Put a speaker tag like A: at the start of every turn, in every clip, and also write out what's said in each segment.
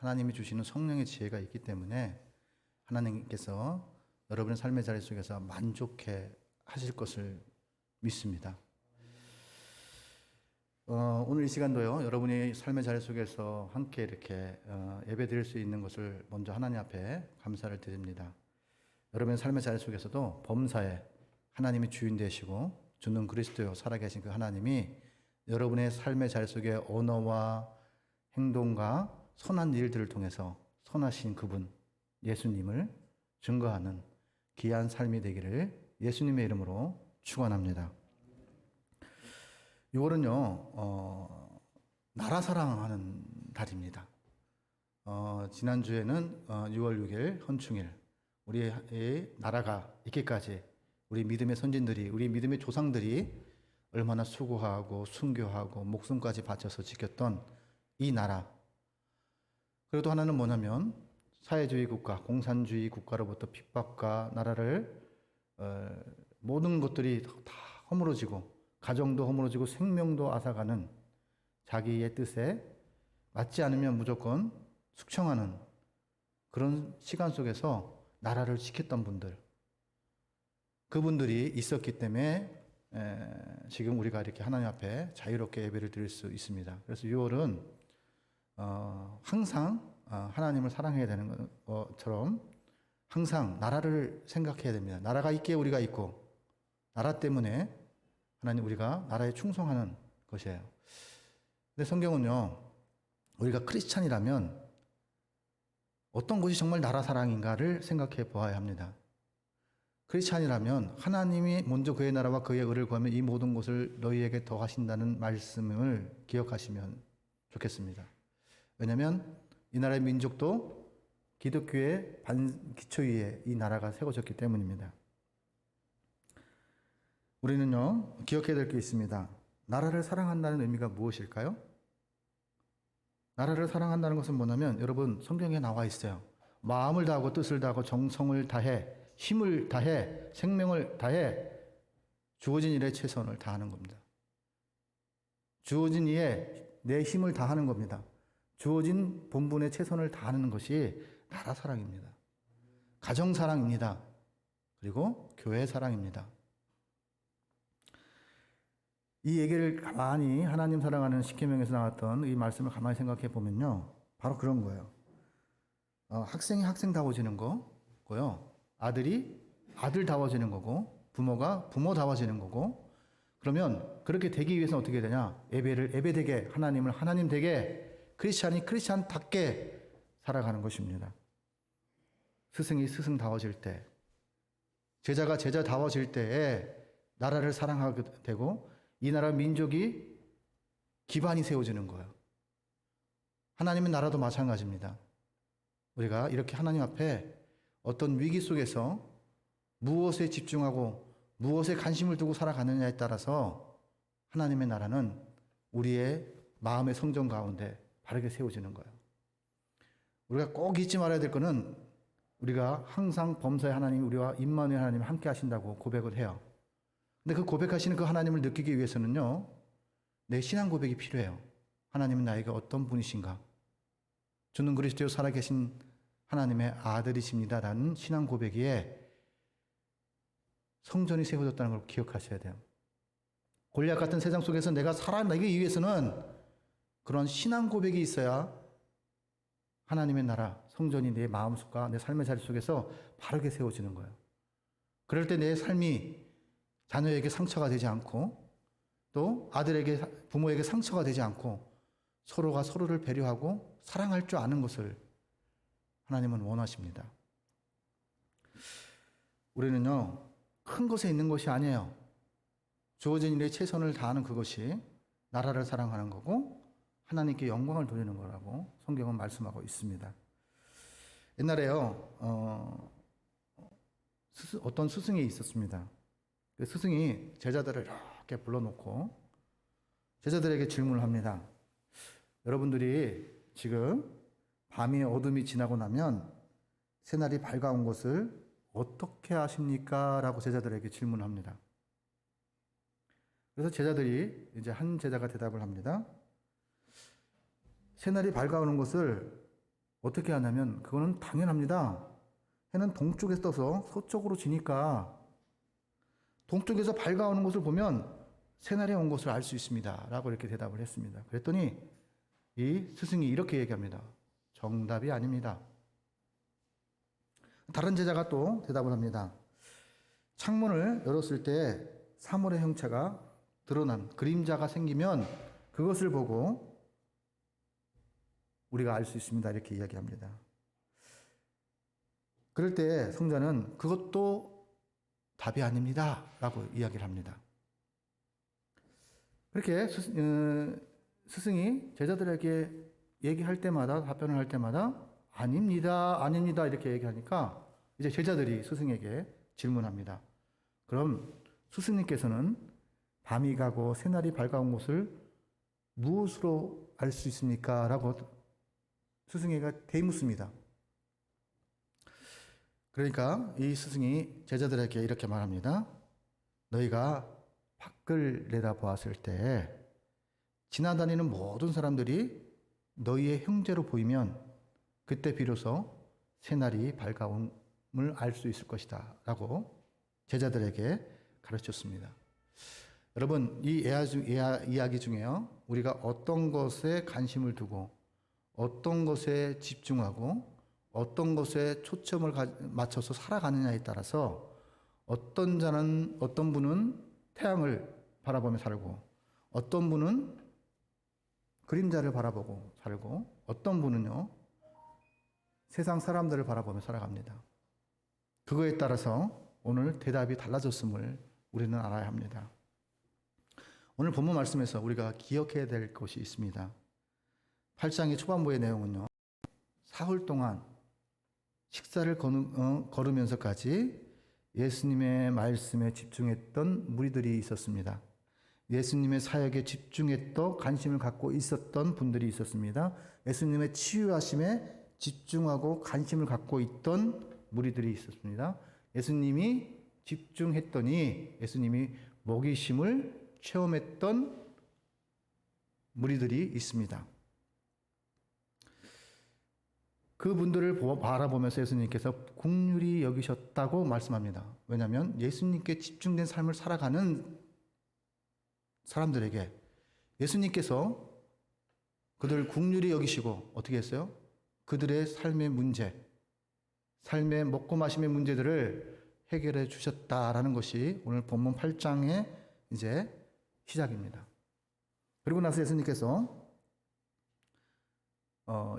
A: 하나님이 주시는 성령의 지혜가 있기 때문에 하나님께서 여러분의 삶의 자리 속에서 만족해 하실 것을 믿습니다. 오늘 이 시간도요, 여러분이 삶의 자리 속에서 함께 이렇게 예배 드릴 수 있는 것을 먼저 하나님 앞에 감사를 드립니다. 여러분의 삶의 자리 속에서도 범사에 하나님이 주인 되시고 주는 그리스도요 살아계신 그 하나님이 여러분의 삶의 자리 속에 언어와 행동과 선한 일들을 통해서 선하신 그분 예수님을 증거하는 귀한 삶이 되기를 예수님의 이름으로 축원합니다. 6월은요, 나라 사랑하는 달입니다. 지난주에는 6월 6일 헌충일, 우리의 나라가 있기까지 우리 믿음의 선진들이, 우리 믿음의 조상들이 얼마나 수고하고 순교하고 목숨까지 바쳐서 지켰던 이 나라. 그래도 하나는 뭐냐면 사회주의 국가, 공산주의 국가로부터 핍박과 나라를 모든 것들이 다 허물어지고 가정도 허물어지고 생명도 앗아가는 자기의 뜻에 맞지 않으면 무조건 숙청하는 그런 시간 속에서 나라를 지켰던 분들, 그분들이 있었기 때문에 지금 우리가 이렇게 하나님 앞에 자유롭게 예배를 드릴 수 있습니다. 그래서 6월은 항상 하나님을 사랑해야 되는 것처럼 항상 나라를 생각해야 됩니다. 나라가 있기에 우리가 있고 나라 때문에 하나님 우리가 나라에 충성하는 것이에요. 근데 성경은요, 우리가 크리스찬이라면 어떤 것이 정말 나라 사랑인가를 생각해 보아야 합니다. 크리스찬이라면 하나님이 먼저 그의 나라와 그의 의를 구하면 이 모든 것을 너희에게 더하신다는 말씀을 기억하시면 좋겠습니다. 왜냐하면 이 나라의 민족도 기독교의 기초 위에 이 나라가 세워졌기 때문입니다. 우리는요, 기억해야 될 게 있습니다. 나라를 사랑한다는 의미가 무엇일까요? 나라를 사랑한다는 것은 뭐냐면, 여러분, 성경에 나와 있어요. 마음을 다하고 뜻을 다하고 정성을 다해, 힘을 다해, 생명을 다해, 주어진 일에 최선을 다하는 겁니다. 주어진 일에 내 힘을 다하는 겁니다. 주어진 본분에 최선을 다하는 것이 나라 사랑입니다. 가정 사랑입니다. 그리고 교회 사랑입니다. 이 얘기를 가만히 하나님 사랑하는 십계명에서 나왔던 이 말씀을 가만히 생각해 보면요, 바로 그런 거예요. 학생이 학생다워지는 거고요, 아들이 아들다워지는 거고, 부모가 부모다워지는 거고. 그러면 그렇게 되기 위해서는 어떻게 되냐? 예배를 예배되게, 하나님을 하나님 되게, 크리스찬이 크리스찬답게 살아가는 것입니다. 스승이 스승다워질 때, 제자가 제자다워질 때에 나라를 사랑하게 되고 이 나라 민족이 기반이 세워지는 거예요. 하나님의 나라도 마찬가지입니다. 우리가 이렇게 하나님 앞에 어떤 위기 속에서 무엇에 집중하고 무엇에 관심을 두고 살아가느냐에 따라서 하나님의 나라는 우리의 마음의 성전 가운데 바르게 세워지는 거예요. 우리가 꼭 잊지 말아야 될 것은 우리가 항상 범사의 하나님이 우리와 임마누엘 하나님이 함께 하신다고 고백을 해요. 근데 그 고백하시는 그 하나님을 느끼기 위해서는요, 내 신앙 고백이 필요해요. 하나님은 나에게 어떤 분이신가? 주는 그리스도여 살아계신 하나님의 아들이십니다라는 신앙 고백에 성전이 세워졌다는 걸 기억하셔야 돼요. 골리앗 같은 세상 속에서 내가 살아나기 위해서는 그런 신앙 고백이 있어야 하나님의 나라, 성전이 내 마음속과 내 삶의 자리 속에서 바르게 세워지는 거예요. 그럴 때 내 삶이 자녀에게 상처가 되지 않고 또 아들에게, 부모에게 상처가 되지 않고 서로가 서로를 배려하고 사랑할 줄 아는 것을 하나님은 원하십니다. 우리는요, 큰 것에 있는 것이 아니에요. 주어진 일에 최선을 다하는 그것이 나라를 사랑하는 거고 하나님께 영광을 돌리는 거라고 성경은 말씀하고 있습니다. 옛날에요, 어떤 스승이 있었습니다. 그 스승이 제자들을 이렇게 불러놓고 제자들에게 질문을 합니다. 여러분들이 지금 밤이 어둠이 지나고 나면 새날이 밝아온 것을 어떻게 아십니까? 라고 제자들에게 질문합니다. 그래서 제자들이, 이제 한 제자가 대답을 합니다. 새날이 밝아오는 것을 어떻게 하냐면 그거는 당연합니다. 해는 동쪽에 떠서 서쪽으로 지니까 동쪽에서 밝아오는 것을 보면 새날이 온 것을 알 수 있습니다. 라고 이렇게 대답을 했습니다. 그랬더니 이 스승이 이렇게 얘기합니다. 정답이 아닙니다. 다른 제자가 또 대답을 합니다. 창문을 열었을 때 사물의 형체가 드러난 그림자가 생기면 그것을 보고 우리가 알 수 있습니다. 이렇게 이야기합니다. 그럴 때 성자는 그것도 답이 아닙니다. 라고 이야기를 합니다. 그렇게 스승이 제자들에게 얘기할 때마다 답변을 할 때마다 아닙니다. 아닙니다. 이렇게 얘기하니까 이제 제자들이 스승에게 질문합니다. 그럼 스승님께서는 밤이 가고 새날이 밝아온 것을 무엇으로 알 수 있습니까? 라고 스승에게 대묻습니다. 그러니까 이 스승이 제자들에게 이렇게 말합니다. 너희가 밖을 내다보았을 때 지나다니는 모든 사람들이 너희의 형제로 보이면 그때 비로소 새날이 밝아옴을 알 수 있을 것이다 라고 제자들에게 가르쳤습니다. 여러분, 이 이야기 중에요, 우리가 어떤 것에 관심을 두고 어떤 것에 집중하고 어떤 것에 초점을 맞춰서 살아가느냐에 따라서 어떤 분은 태양을 바라보며 살고 어떤 분은 그림자를 바라보고 살고 어떤 분은요 세상 사람들을 바라보며 살아갑니다. 그거에 따라서 오늘 대답이 달라졌음을 우리는 알아야 합니다. 오늘 본문 말씀에서 우리가 기억해야 될 것이 있습니다. 8장의 초반부의 내용은요, 사흘 동안 식사를 거르면서까지 예수님의 말씀에 집중했던 무리들이 있었습니다. 예수님의 사역에 집중했던 관심을 갖고 있었던 분들이 있었습니다. 예수님의 치유하심에 집중하고 관심을 갖고 있던 무리들이 있었습니다. 예수님이 집중했더니 예수님이 먹이심을 체험했던 무리들이 있습니다. 그분들을 바라보면서 예수님께서 긍휼히 여기셨다고 말씀합니다. 왜냐하면 예수님께 집중된 삶을 살아가는 사람들에게 예수님께서 그들을 긍휼히 여기시고 어떻게 했어요? 그들의 삶의 문제, 삶의 먹고 마심의 문제들을 해결해 주셨다라는 것이 오늘 본문 8장의 이제 시작입니다. 그리고 나서 예수님께서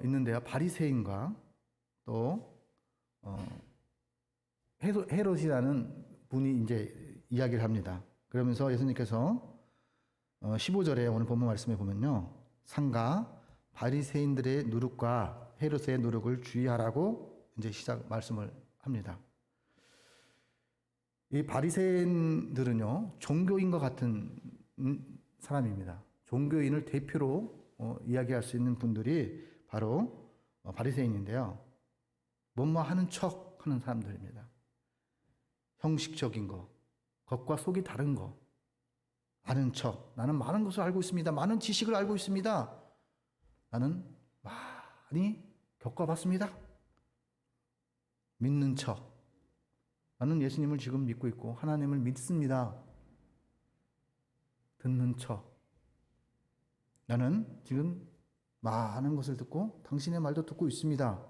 A: 있는데요, 바리새인과 또 헤롯이라는 분이 이제 이야기를 합니다. 그러면서 예수님께서 15절에 오늘 본문 말씀에 보면요, 상가 바리새인들의 누룩과 헤롯의 누룩을 주의하라고 이제 시작 말씀을 합니다. 이 바리새인들은요 종교인과 같은 사람입니다. 종교인을 대표로 이야기할 수 있는 분들이 바로 바리새인인데요. 뭐뭐 하는 척 하는 사람들입니다. 형식적인 거, 겉과 속이 다른 거, 아는 척. 나는 많은 것을 알고 있습니다. 많은 지식을 알고 있습니다. 나는 많이 겪어봤습니다. 믿는 척. 나는 예수님을 지금 믿고 있고 하나님을 믿습니다. 듣는 척. 나는 지금 많은 것을 듣고 당신의 말도 듣고 있습니다.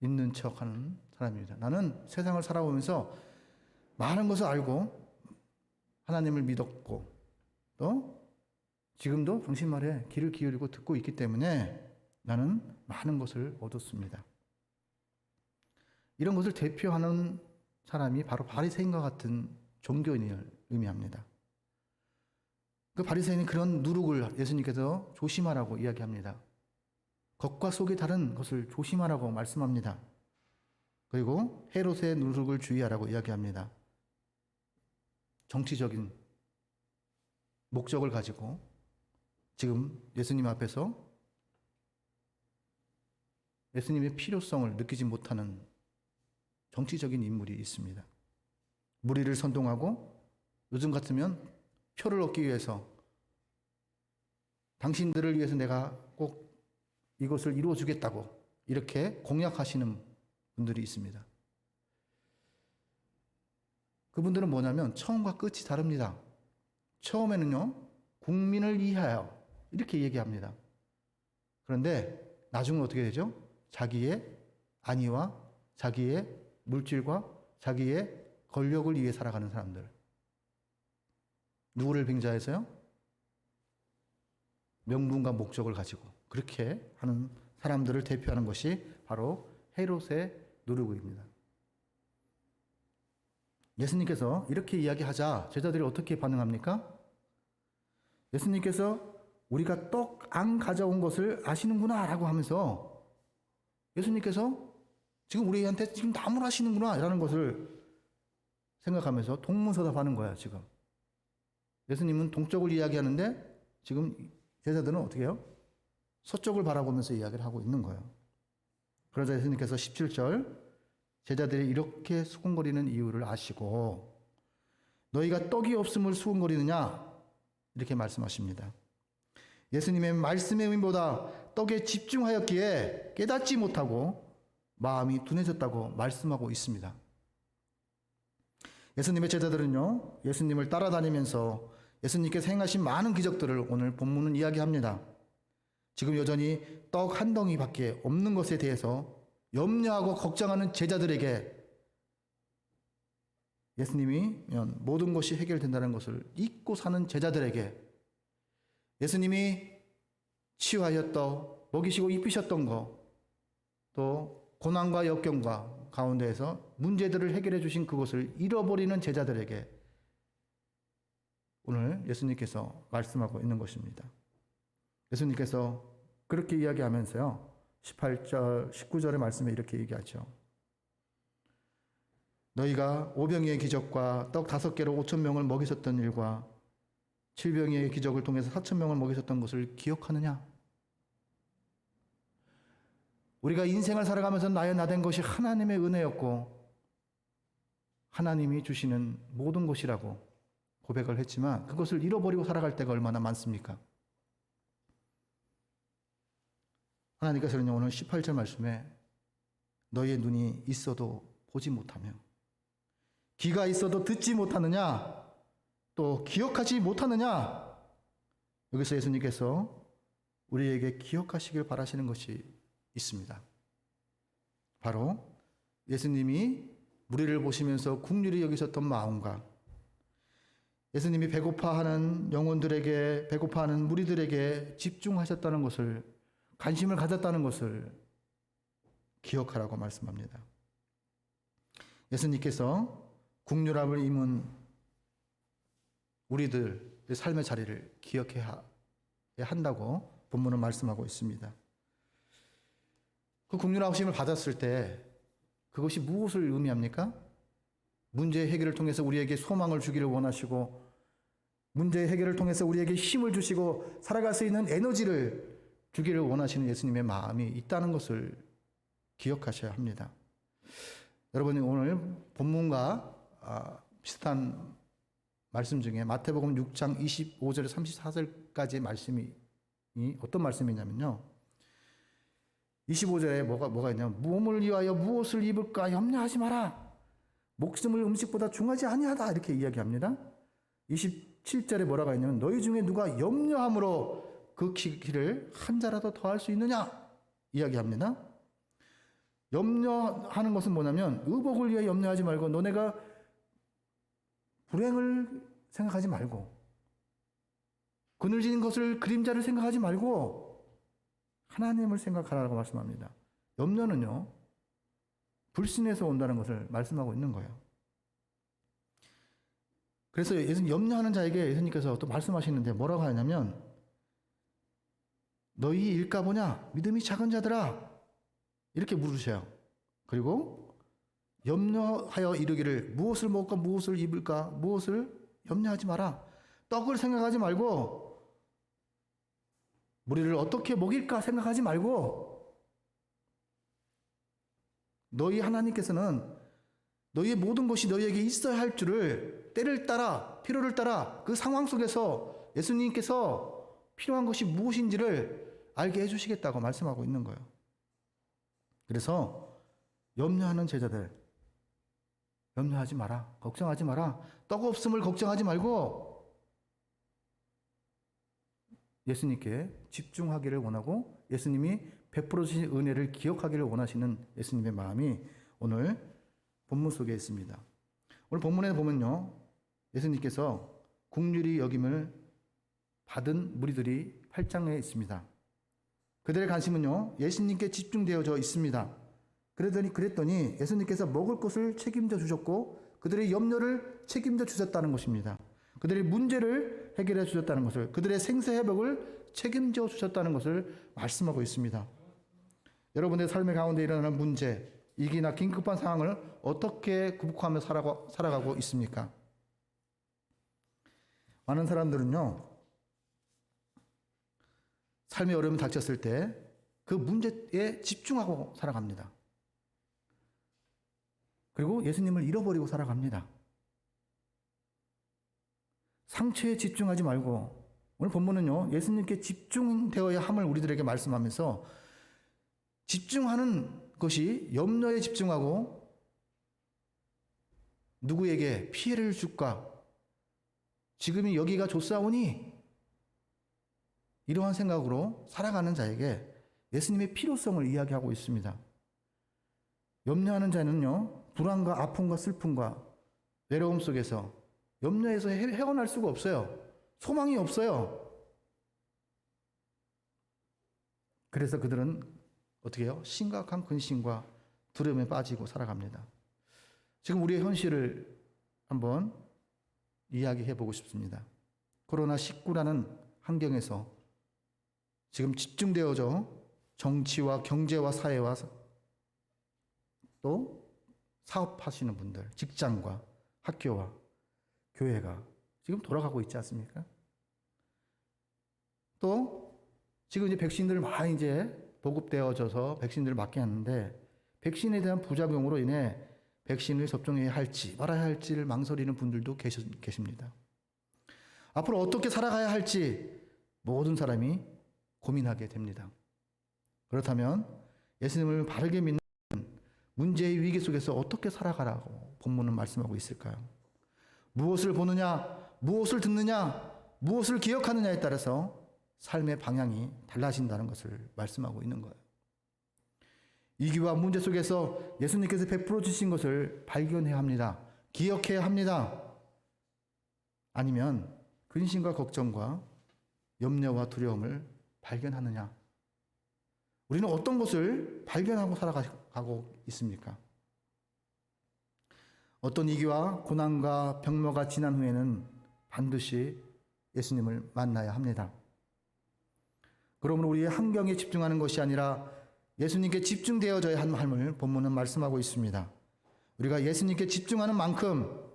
A: 있는 척하는 사람입니다. 나는 세상을 살아오면서 많은 것을 알고 하나님을 믿었고 또 지금도 당신 말에 귀를 기울이고 듣고 있기 때문에 나는 많은 것을 얻었습니다. 이런 것을 대표하는 사람이 바로 바리새인과 같은 종교인을 의미합니다. 그 바리새인이 그런 누룩을 예수님께서 조심하라고 이야기합니다. 겉과 속이 다른 것을 조심하라고 말씀합니다. 그리고 헤롯의 누룩을 주의하라고 이야기합니다. 정치적인 목적을 가지고 지금 예수님 앞에서 예수님의 필요성을 느끼지 못하는 정치적인 인물이 있습니다. 무리를 선동하고 요즘 같으면 표를 얻기 위해서 당신들을 위해서 내가 꼭 이것을 이루어 주겠다고 이렇게 공약하시는 분들이 있습니다. 그분들은 뭐냐면 처음과 끝이 다릅니다. 처음에는요, 국민을 위하여 이렇게 얘기합니다. 그런데 나중은 어떻게 되죠? 자기의 안위와 자기의 물질과 자기의 권력을 위해 살아가는 사람들. 누구를 빙자해서요? 명분과 목적을 가지고 그렇게 하는 사람들을 대표하는 것이 바로 헤롯의 누르고입니다. 예수님께서 이렇게 이야기하자 제자들이 어떻게 반응합니까? 예수님께서 우리가 떡 안 가져온 것을 아시는구나 라고 하면서 예수님께서 지금 우리한테 지금 나무라시는구나 라는 것을 생각하면서 동문서답하는 거야 지금. 예수님은 동쪽을 이야기하는데 지금 제자들은 어떻게 해요? 서쪽을 바라보면서 이야기를 하고 있는 거예요. 그러자 예수님께서 17절 제자들이 이렇게 수군거리는 이유를 아시고 너희가 떡이 없음을 수군거리느냐 이렇게 말씀하십니다. 예수님의 말씀의 의미보다 떡에 집중하였기에 깨닫지 못하고 마음이 둔해졌다고 말씀하고 있습니다. 예수님의 제자들은요, 예수님을 따라다니면서 예수님께서 행하신 많은 기적들을 오늘 본문은 이야기합니다. 지금 여전히 떡 한 덩이밖에 없는 것에 대해서 염려하고 걱정하는 제자들에게 예수님이면 모든 것이 해결된다는 것을 잊고 사는 제자들에게 예수님이 치유하였던 먹이시고 입히셨던 것, 또 고난과 역경과 가운데에서 문제들을 해결해 주신 그것을 잃어버리는 제자들에게 오늘 예수님께서 말씀하고 있는 것입니다. 예수님께서 그렇게 이야기하면서요, 18절, 19절의 말씀에 이렇게 얘기하죠. 너희가 5병이의 기적과 떡 5개로 5,000명을 먹이셨던 일과 7병이의 기적을 통해서 4,000명을 먹이셨던 것을 기억하느냐? 우리가 인생을 살아가면서 나의 나된 것이 하나님의 은혜였고 하나님이 주시는 모든 것이라고 고백을 했지만 그것을 잃어버리고 살아갈 때가 얼마나 많습니까? 하나님께서는 오늘 18절 말씀에 너희의 눈이 있어도 보지 못하며 귀가 있어도 듣지 못하느냐 또 기억하지 못하느냐 여기서 예수님께서 우리에게 기억하시길 바라시는 것이 있습니다. 바로 예수님이 우리를 보시면서 긍휼히 여기셨던 마음과 예수님이 배고파하는 영혼들에게 배고파하는 무리들에게 집중하셨다는 것을 관심을 가졌다는 것을 기억하라고 말씀합니다. 예수님께서 긍휼함을 입은 우리들의 삶의 자리를 기억해야 한다고 본문은 말씀하고 있습니다. 그 긍휼하심을 받았을 때 그것이 무엇을 의미합니까? 문제 해결을 통해서 우리에게 소망을 주기를 원하시고 문제 해결을 통해서 우리에게 힘을 주시고 살아갈 수 있는 에너지를 주기를 원하시는 예수님의 마음이 있다는 것을 기억하셔야 합니다. 여러분이 오늘 본문과 비슷한 말씀 중에 마태복음 6장 25절에 34절까지의 말씀이 어떤 말씀이냐면요. 25절에 뭐가 있냐면 몸을 위하여 무엇을 입을까 염려하지 마라. 목숨을 음식보다 중하지 아니하다. 이렇게 이야기합니다. 27절에 뭐라고 했냐면 너희 중에 누가 염려함으로 그 길을 한 자라도 더할 수 있느냐 이야기합니다. 염려하는 것은 뭐냐면 의복을 위해 염려하지 말고 너네가 불행을 생각하지 말고 그늘진 것을 그림자를 생각하지 말고 하나님을 생각하라고 말씀합니다. 염려는요 불신에서 온다는 것을 말씀하고 있는 거예요. 그래서 염려하는 자에게 예수님께서 또 말씀하시는데 뭐라고 하냐면 너희 일까 보냐 믿음이 작은 자들아 이렇게 물으셔요. 그리고 염려하여 이르기를 무엇을 먹을까 무엇을 입을까 무엇을 염려하지 마라. 떡을 생각하지 말고 우리를 어떻게 먹일까 생각하지 말고 너희 하나님께서는 너희의 모든 것이 너희에게 있어야 할 줄을 때를 따라 필요를 따라 그 상황 속에서 예수님께서 필요한 것이 무엇인지를 알게 해주시겠다고 말씀하고 있는 거예요. 그래서 염려하는 제자들, 염려하지 마라. 걱정하지 마라. 떡 없음을 걱정하지 말고 예수님께 집중하기를 원하고 예수님이 베풀어 주신 은혜를 기억하기를 원하시는 예수님의 마음이 오늘 본문 속에 있습니다. 오늘 본문에 보면요, 예수님께서 긍휼히 여김을 받은 무리들이 8장에 있습니다. 그들의 관심은요, 예수님께 집중되어져 있습니다. 그랬더니 예수님께서 먹을 것을 책임져 주셨고 그들의 염려를 책임져 주셨다는 것입니다. 그들의 문제를 해결해 주셨다는 것을, 그들의 생사 회복을 책임져 주셨다는 것을 말씀하고 있습니다. 여러분의 삶의 가운데 일어나는 문제, 위기나 긴급한 상황을 어떻게 극복하며 살아가고 있습니까? 많은 사람들은요, 삶의 어려움이 닥쳤을 때 그 문제에 집중하고 살아갑니다. 그리고 예수님을 잃어버리고 살아갑니다. 상처에 집중하지 말고, 오늘 본문은요, 예수님께 집중되어야 함을 우리들에게 말씀하면서 집중하는 것이 염려에 집중하고 누구에게 피해를 줄까? 지금이 여기가 좋사오니? 이러한 생각으로 살아가는 자에게 예수님의 필요성을 이야기하고 있습니다. 염려하는 자는요, 불안과 아픔과 슬픔과 외로움 속에서 염려에서 헤어날 수가 없어요. 소망이 없어요. 그래서 그들은 어떻게 해요? 심각한 근심과 두려움에 빠지고 살아갑니다. 지금 우리의 현실을 한번 이야기해 보고 싶습니다. 코로나19라는 환경에서 지금 집중되어져 정치와 경제와 사회와 또 사업하시는 분들, 직장과 학교와 교회가 지금 돌아가고 있지 않습니까? 또 지금 이제 백신들 많이 이제 보급되어져서 백신들을 맞게 하는데 백신에 대한 부작용으로 인해 백신을 접종해야 할지 말아야 할지를 망설이는 분들도 계십니다. 앞으로 어떻게 살아가야 할지 모든 사람이 고민하게 됩니다. 그렇다면 예수님을 바르게 믿는 문제의 위기 속에서 어떻게 살아가라고 본문은 말씀하고 있을까요? 무엇을 보느냐, 무엇을 듣느냐, 무엇을 기억하느냐에 따라서 삶의 방향이 달라진다는 것을 말씀하고 있는 거예요. 위기와 문제 속에서 예수님께서 베풀어 주신 것을 발견해야 합니다. 기억해야 합니다. 아니면 근심과 걱정과 염려와 두려움을 발견하느냐? 우리는 어떤 것을 발견하고 살아가고 있습니까? 어떤 위기와 고난과 병마가 지난 후에는 반드시 예수님을 만나야 합니다. 그러므로 우리의 환경에 집중하는 것이 아니라 예수님께 집중되어져야 함을 본문은 말씀하고 있습니다. 우리가 예수님께 집중하는 만큼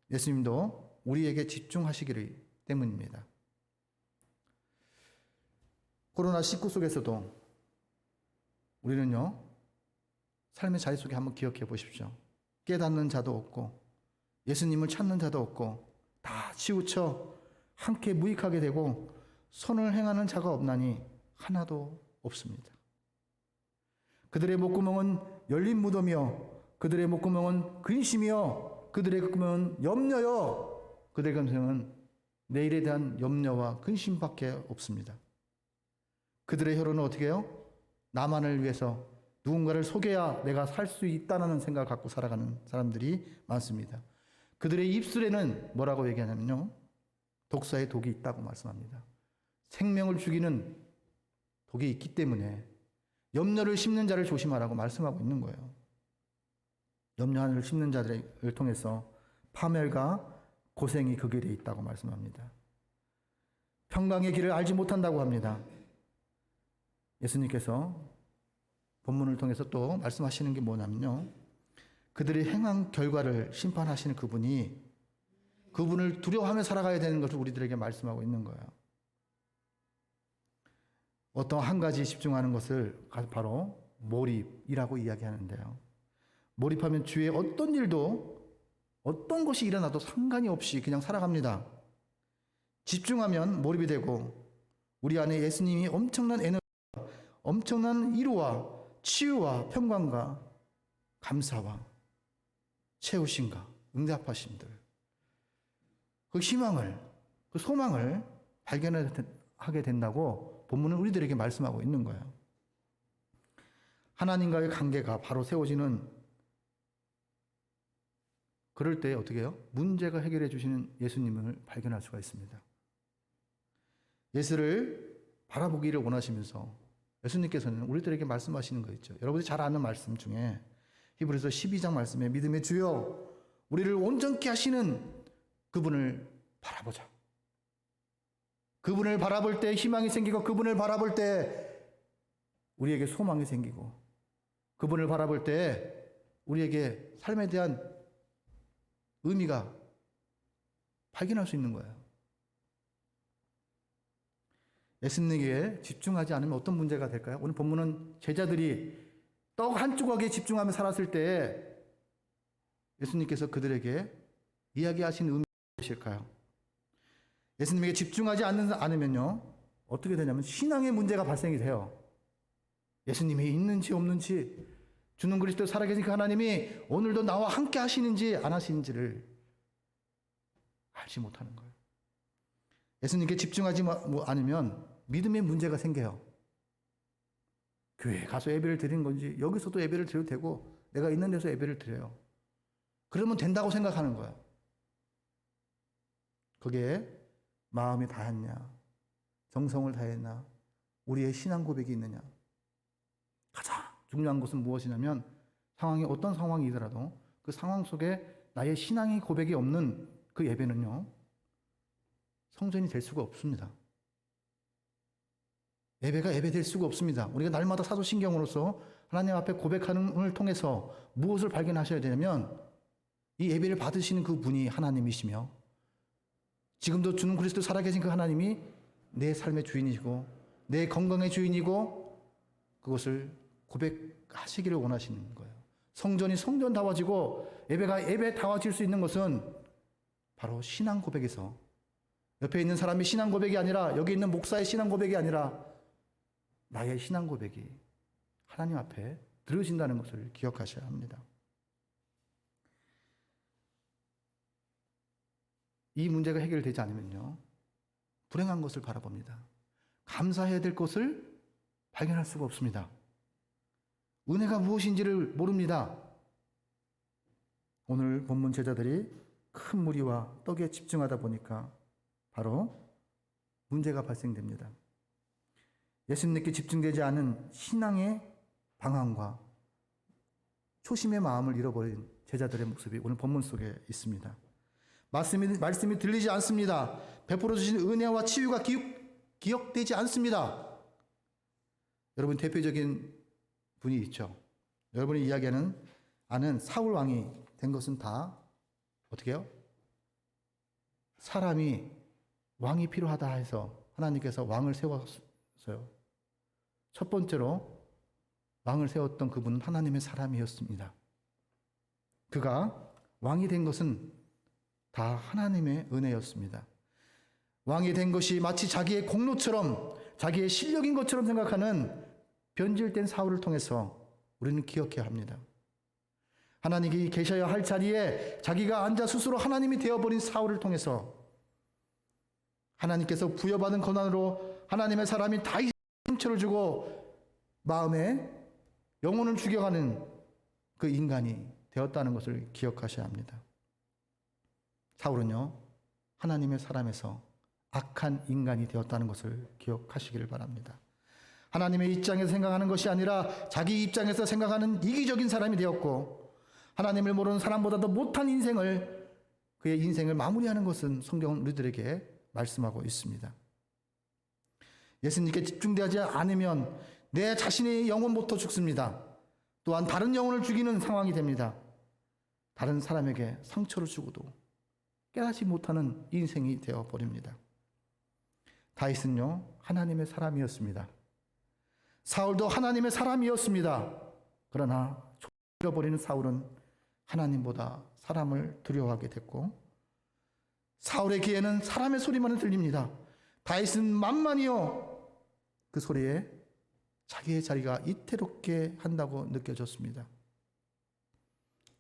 A: 예수님도 우리에게 집중하시기 때문입니다. 코로나19 속에서도 우리는요, 삶의 자리 속에 한번 기억해 보십시오. 깨닫는 자도 없고 예수님을 찾는 자도 없고 다 치우쳐 함께 무익하게 되고 선을 행하는 자가 없나니 하나도 없습니다. 그들의 목구멍은 열린 무덤이요, 그들의 목구멍은 근심이요, 그들의 목구멍은 염려요, 그들의 감정은 내일에 대한 염려와 근심밖에 없습니다. 그들의 혀로는 어떻게 해요? 나만을 위해서 누군가를 속여야 내가 살 수 있다는 생각을 갖고 살아가는 사람들이 많습니다. 그들의 입술에는 뭐라고 얘기하냐면요, 독사의 독이 있다고 말씀합니다. 생명을 죽이는 독이 있기 때문에 염려를 심는 자를 조심하라고 말씀하고 있는 거예요. 염려를 심는 자들을 통해서 파멸과 고생이 그 길에 있다고 말씀합니다. 평강의 길을 알지 못한다고 합니다. 예수님께서 본문을 통해서 또 말씀하시는 게 뭐냐면요, 그들이 행한 결과를 심판하시는 그분을 두려워하며 살아가야 되는 것을 우리들에게 말씀하고 있는 거예요. 어떤 한 가지에 집중하는 것을 바로 몰입이라고 이야기하는데요. 몰입하면 주위에 어떤 일도, 어떤 것이 일어나도 상관이 없이 그냥 살아갑니다. 집중하면 몰입이 되고 우리 안에 예수님이 엄청난 에너지가 엄청난 위로와 치유와 평강과 감사와 채우심과 응답하심들, 그 희망을, 그 소망을 발견하게 된다고 본문은 우리들에게 말씀하고 있는 거예요. 하나님과의 관계가 바로 세워지는 그럴 때 어떻게 해요? 문제가 해결해 주시는 예수님을 발견할 수가 있습니다. 예수를 바라보기를 원하시면서 예수님께서는 우리들에게 말씀하시는 거 있죠. 여러분이 잘 아는 말씀 중에 히브리서 12장 말씀에 믿음의 주여 우리를 온전케 하시는 그분을 바라보자. 그분을 바라볼 때 희망이 생기고, 그분을 바라볼 때 우리에게 소망이 생기고, 그분을 바라볼 때 우리에게 삶에 대한 의미가 발견할 수 있는 거예요. 예수님에게 집중하지 않으면 어떤 문제가 될까요? 오늘 본문은 제자들이 떡 한 조각에 집중하며 살았을 때 예수님께서 그들에게 이야기하신 의미가 무엇일까요? 예수님에게 집중하지 않으면요, 어떻게 되냐면 신앙의 문제가 발생이 돼요. 예수님이 있는지 없는지, 주는 그리스도 살아계신 그 하나님이 오늘도 나와 함께 하시는지 안 하시는지를 알지 못하는 거예요. 예수님께 집중하지 않으면 믿음의 문제가 생겨요. 교회에 가서 예배를 드리는 건지, 여기서도 예배를 드려도 되고, 내가 있는 데서 예배를 드려요. 그러면 된다고 생각하는 거예요. 거기에 마음이 다했냐, 정성을 다했나, 우리의 신앙 고백이 있느냐. 가장 중요한 것은 무엇이냐면, 상황이 어떤 상황이더라도 그 상황 속에 나의 신앙의 고백이 없는 그 예배는요, 성전이 될 수가 없습니다. 예배가 예배될 수가 없습니다. 우리가 날마다 사도신경으로서 하나님 앞에 고백하는 것을 통해서 무엇을 발견하셔야 되냐면, 이 예배를 받으시는 그 분이 하나님이시며, 지금도 주는 그리스도 살아계신 그 하나님이 내 삶의 주인이시고 내 건강의 주인이고, 그것을 고백하시기를 원하시는 거예요. 성전이 성전다워지고 예배가 예배다워질 수 있는 것은 바로 신앙 고백에서, 옆에 있는 사람이 신앙 고백이 아니라, 여기 있는 목사의 신앙 고백이 아니라 나의 신앙 고백이 하나님 앞에 들으신다는 것을 기억하셔야 합니다. 이 문제가 해결되지 않으면요, 불행한 것을 바라봅니다. 감사해야 될 것을 발견할 수가 없습니다. 은혜가 무엇인지를 모릅니다. 오늘 본문 제자들이 큰 무리와 떡에 집중하다 보니까 바로 문제가 발생됩니다. 예수님께 집중되지 않은 신앙의 방황과 초심의 마음을 잃어버린 제자들의 모습이 오늘 본문 속에 있습니다. 말씀이 들리지 않습니다. 베풀어 주신 은혜와 치유가 기억되지 않습니다. 여러분, 대표적인 분이 있죠. 여러분이 이야기하는 아는 사울 왕이 된 것은 다 어떻게 해요? 사람이 왕이 필요하다 해서 하나님께서 왕을 세웠어요. 첫 번째로 왕을 세웠던 그분은 하나님의 사람이었습니다. 그가 왕이 된 것은 다 하나님의 은혜였습니다. 왕이 된 것이 마치 자기의 공로처럼, 자기의 실력인 것처럼 생각하는 변질된 사울을 통해서 우리는 기억해야 합니다. 하나님이 계셔야 할 자리에 자기가 앉아 스스로 하나님이 되어버린 사울을 통해서 하나님께서 부여받은 권한으로 하나님의 사람이 다윗에게 상처를 주고 마음에 영혼을 죽여가는 그 인간이 되었다는 것을 기억하셔야 합니다. 사울은요, 하나님의 사람에서 악한 인간이 되었다는 것을 기억하시기를 바랍니다. 하나님의 입장에서 생각하는 것이 아니라 자기 입장에서 생각하는 이기적인 사람이 되었고, 하나님을 모르는 사람보다도 못한 그의 인생을 마무리하는 것은 성경은 우리들에게 말씀하고 있습니다. 예수님께 집중되지 않으면 내 자신의 영혼부터 죽습니다. 또한 다른 영혼을 죽이는 상황이 됩니다. 다른 사람에게 상처를 주고도 깨닫지 못하는 인생이 되어버립니다. 다윗은요, 하나님의 사람이었습니다. 사울도 하나님의 사람이었습니다. 그러나 잃어버리는 사울은 하나님보다 사람을 두려워하게 됐고, 사울의 귀에는 사람의 소리만 들립니다. 다윗은 만만이요, 그 소리에 자기의 자리가 이태롭게 한다고 느껴졌습니다.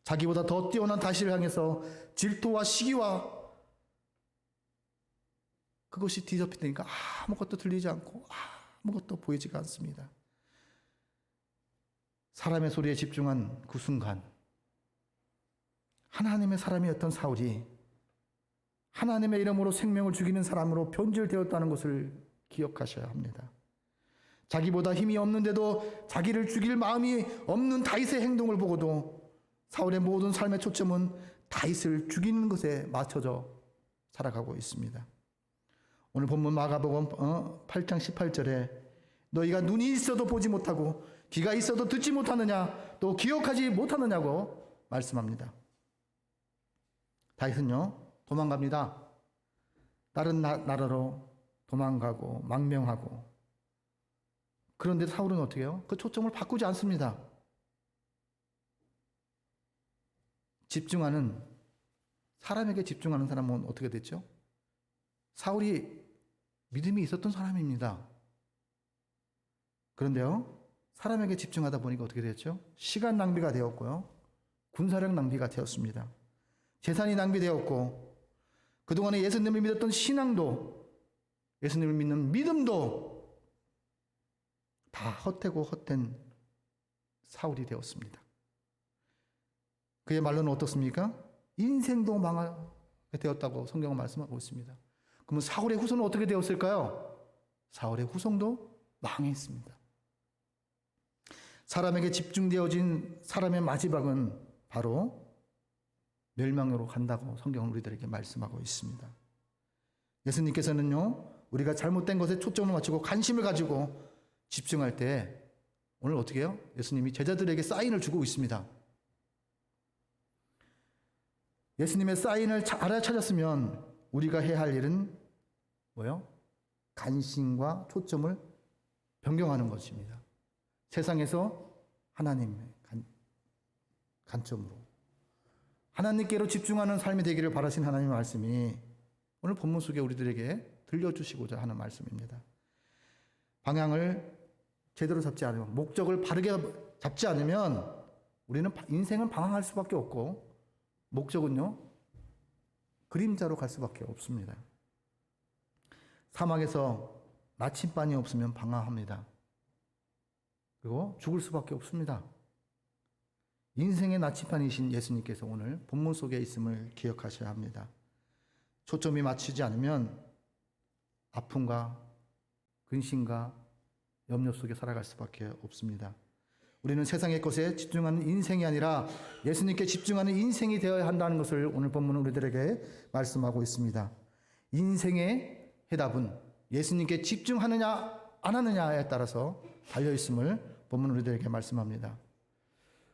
A: 자기보다 더 뛰어난 다시를 향해서 질투와 시기와 그것이 뒤덮이니까 아무것도 들리지 않고 아무것도 보이지가 않습니다. 사람의 소리에 집중한 그 순간 하나님의 사람이었던 사울이 하나님의 이름으로 생명을 죽이는 사람으로 변질되었다는 것을 기억하셔야 합니다. 자기보다 힘이 없는데도 자기를 죽일 마음이 없는 다윗의 행동을 보고도 사울의 모든 삶의 초점은 다윗을 죽이는 것에 맞춰져 살아가고 있습니다. 오늘 본문 마가복음 8장 18절에 너희가 눈이 있어도 보지 못하고 귀가 있어도 듣지 못하느냐 또 기억하지 못하느냐고 말씀합니다. 다윗은요 도망갑니다. 다른 나라로 도망가고 망명하고 그런데 사울은 어떻게 해요? 그 초점을 바꾸지 않습니다. 사람에게 집중하는 사람은 어떻게 됐죠? 사울이 믿음이 있었던 사람입니다. 그런데요, 사람에게 집중하다 보니까 어떻게 됐죠? 시간 낭비가 되었고요, 군사력 낭비가 되었습니다. 재산이 낭비되었고, 그동안에 예수님을 믿었던 신앙도, 예수님을 믿는 믿음도 다 헛되고 헛된 사울이 되었습니다. 그의 말로는 어떻습니까? 인생도 망하게 되었다고 성경은 말씀하고 있습니다. 그러면 사울의 후손은 어떻게 되었을까요? 사울의 후손도 망했습니다. 사람에게 집중되어진 사람의 마지막은 바로 멸망으로 간다고 성경은 우리들에게 말씀하고 있습니다. 예수님께서는요, 우리가 잘못된 것에 초점을 맞추고 관심을 가지고 집중할 때 오늘 어떻게 해요? 예수님이 제자들에게 사인을 주고 있습니다. 예수님의 사인을 알아차렸으면 우리가 해야 할 일은 뭐요? 관심과 초점을 변경하는 것입니다. 세상에서 하나님의 관점으로 하나님께로 집중하는 삶이 되기를 바라신 하나님의 말씀이 오늘 본문 속에 우리들에게 들려주시고자 하는 말씀입니다. 방향을 제대로 잡지 않으면, 목적을 바르게 잡지 않으면 우리는 인생은 방황할 수밖에 없고 목적은요 그림자로 갈 수밖에 없습니다. 사막에서 나침반이 없으면 방황합니다. 그리고 죽을 수밖에 없습니다. 인생의 나침반이신 예수님께서 오늘 본문 속에 있음을 기억하셔야 합니다. 초점이 맞추지 않으면 아픔과 근심과 염려 속에 살아갈 수밖에 없습니다. 우리는 세상의 것에 집중하는 인생이 아니라 예수님께 집중하는 인생이 되어야 한다는 것을 오늘 본문은 우리들에게 말씀하고 있습니다. 인생의 해답은 예수님께 집중하느냐 안 하느냐에 따라서 달려있음을 본문 우리들에게 말씀합니다.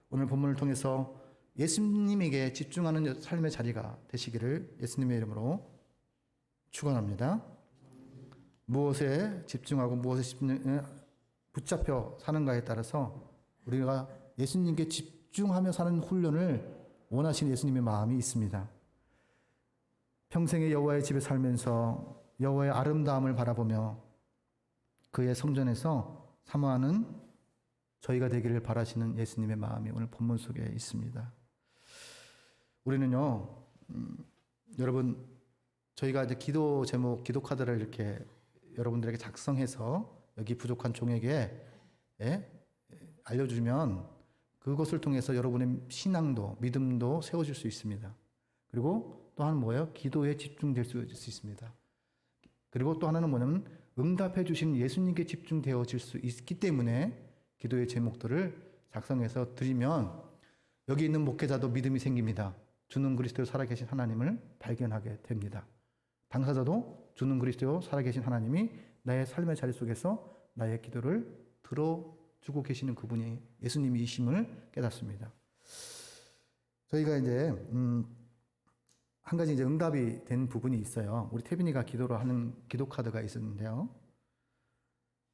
A: 오늘 본문을 통해서 예수님에게 집중하는 삶의 자리가 되시기를 예수님의 이름으로 축원합니다. 무엇에 집중하고 무엇에 붙잡혀 사는가에 따라서 우리가 예수님께 집중하며 사는 훈련을 원하시는 예수님의 마음이 있습니다. 평생의 여호와의 집에 살면서 여호와의 아름다움을 바라보며 그의 성전에서 사모하는 저희가 되기를 바라시는 예수님의 마음이 오늘 본문 속에 있습니다. 우리는요, 여러분, 저희가 이제 기도 제목, 기도 카드를 이렇게 여러분들에게 작성해서 여기 부족한 종에게 알려주면 그것을 통해서 여러분의 신앙도, 믿음도 세워질 수 있습니다. 그리고 또 하나는 뭐예요? 기도에 집중될 수 있습니다. 그리고 또 하나는 뭐냐면 응답해 주신 예수님께 집중되어질 수 있기 때문에 기도의 제목들을 작성해서 드리면 여기 있는 목회자도 믿음이 생깁니다. 주는 그리스도로 살아계신 하나님을 발견하게 됩니다. 당사자도 주는 그리스도로 살아계신 하나님이 나의 삶의 자리 속에서 나의 기도를 들어주고 계시는 그분이 예수님이심을 깨닫습니다. 저희가 이제 한 가지 이제 응답이 된 부분이 있어요. 우리 태빈이가 기도를 하는 기도 카드가 있었는데요.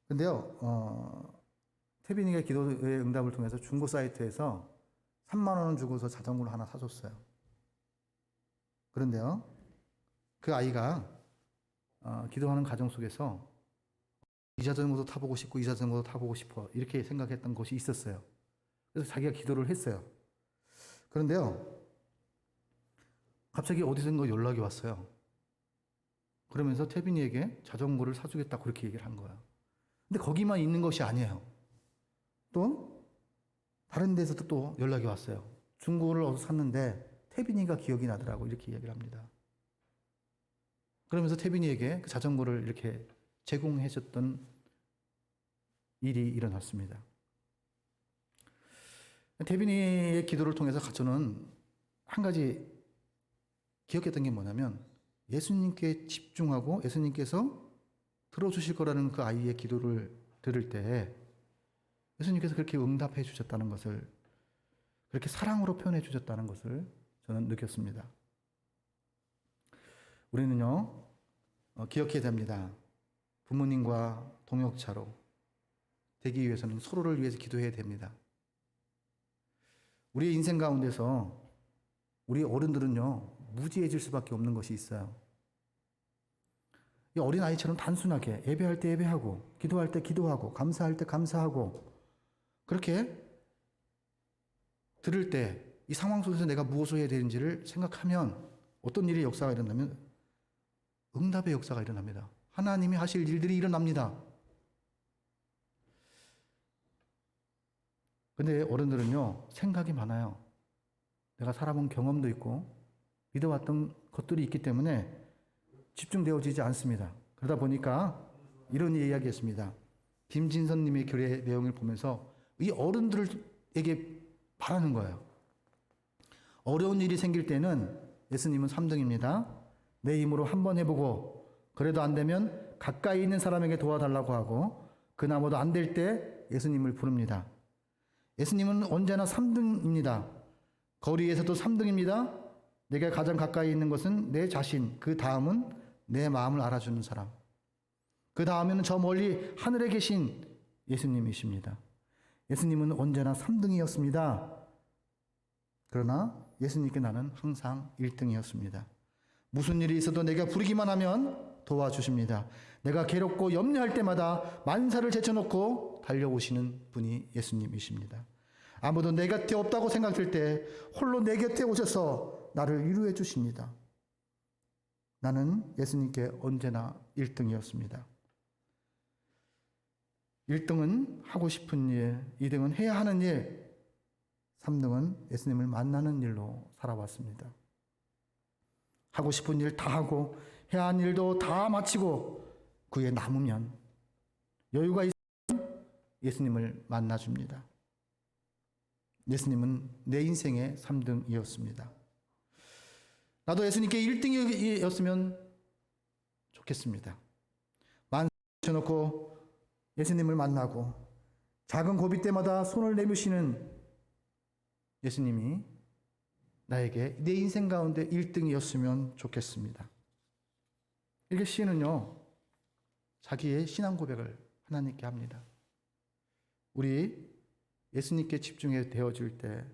A: 근데요, 태빈이가 기도의 응답을 통해서 중고 사이트에서 3만 원을 주고서 자전거를 하나 사줬어요. 그런데요, 그 아이가 기도하는 가정 속에서 이 자전거도 타보고 싶고 이 자전거도 타보고 싶어 이렇게 생각했던 것이 있었어요. 그래서 자기가 기도를 했어요. 그런데요, 갑자기 어디선가 연락이 왔어요. 그러면서 태빈이에게 자전거를 사주겠다고 그렇게 얘기를 한 거예요. 근데 거기만 있는 것이 아니에요. 또 다른 데서도 또 연락이 왔어요. 중고를 어디서 샀는데 태빈이가 기억이 나더라고 이렇게 얘기를 합니다. 그러면서 태빈이에게 그 자전거를 이렇게 제공해 줬던 일이 일어났습니다. 태빈이의 기도를 통해서 저는 한 가지 기억했던 게 뭐냐면 예수님께 집중하고 예수님께서 들어주실 거라는 그 아이의 기도를 들을 때 예수님께서 그렇게 응답해 주셨다는 것을, 그렇게 사랑으로 표현해 주셨다는 것을 저는 느꼈습니다. 우리는요, 기억해야 됩니다. 부모님과 동역자로 되기 위해서는 서로를 위해서 기도해야 됩니다. 우리의 인생 가운데서 우리 어른들은요, 무지해질 수밖에 없는 것이 있어요. 이 어린아이처럼 단순하게 예배할 때 예배하고, 기도할 때 기도하고, 감사할 때 감사하고, 그렇게 들을 때 이 상황 속에서 내가 무엇을 해야 되는지를 생각하면 어떤 일의 역사가 일어나면 응답의 역사가 일어납니다. 하나님이 하실 일들이 일어납니다. 근데 어른들은요, 생각이 많아요. 내가 살아본 경험도 있고 믿어왔던 것들이 있기 때문에 집중되어지지 않습니다. 그러다 보니까 이런 이야기했습니다. 김진선님의 교례 내용을 보면서 이 어른들에게 바라는 거예요. 어려운 일이 생길 때는 예수님은 3등입니다. 내 힘으로 한번 해보고 그래도 안 되면 가까이 있는 사람에게 도와달라고 하고 그나마도 안 될 때 예수님을 부릅니다. 예수님은 언제나 3등입니다. 거리에서도 3등입니다. 내가 가장 가까이 있는 것은 내 자신, 그 다음은 내 마음을 알아주는 사람, 그 다음에는 저 멀리 하늘에 계신 예수님이십니다. 예수님은 언제나 3등이었습니다. 그러나 예수님께 나는 항상 1등이었습니다. 무슨 일이 있어도 내가 부르기만 하면 도와주십니다. 내가 괴롭고 염려할 때마다 만사를 제쳐놓고 달려오시는 분이 예수님이십니다. 아무도 내 곁에 없다고 생각될 때 홀로 내 곁에 오셔서 나를 위로해 주십니다. 나는 예수님께 언제나 1등이었습니다. 1등은 하고 싶은 일, 2등은 해야 하는 일, 3등은 예수님을 만나는 일로 살아왔습니다. 하고 싶은 일 다 하고 해야 하는 일도 다 마치고 그에 남으면 여유가 있으면 예수님을 만나줍니다. 예수님은 내 인생의 3등이었습니다. 나도 예수님께 1등이었으면 좋겠습니다. 만사 놓고 예수님을 만나고 작은 고비 때마다 손을 내미시는 예수님이 나에게 내 인생 가운데 1등이었으면 좋겠습니다. 이렇게 시인은요, 자기의 신앙 고백을 하나님께 합니다. 우리 예수님께 집중해 되어질 때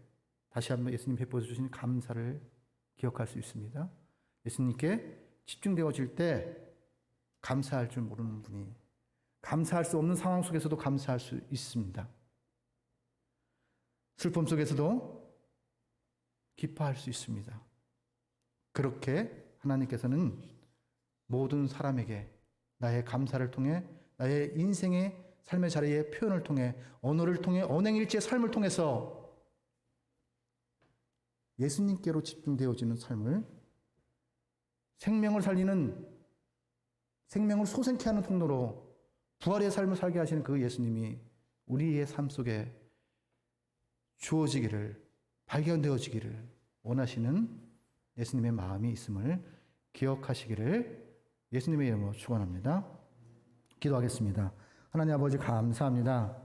A: 다시 한번 예수님 베풀어 주신 감사를 기억할 수 있습니다. 예수님께 집중되어질 때 감사할 줄 모르는 분이 감사할 수 없는 상황 속에서도 감사할 수 있습니다. 슬픔 속에서도 기뻐할 수 있습니다. 그렇게 하나님께서는 모든 사람에게 나의 감사를 통해 나의 인생의 삶의 자리의 표현을 통해 언어를 통해 언행일체의 삶을 통해서 예수님께로 집중되어지는 삶을 생명을 살리는 생명을 소생케 하는 통로로 부활의 삶을 살게 하시는 그 예수님이 우리의 삶 속에 주어지기를 발견되어지기를 원하시는 예수님의 마음이 있음을 기억하시기를 예수님의 이름으로 축원합니다. 기도하겠습니다. 하나님 아버지 감사합니다.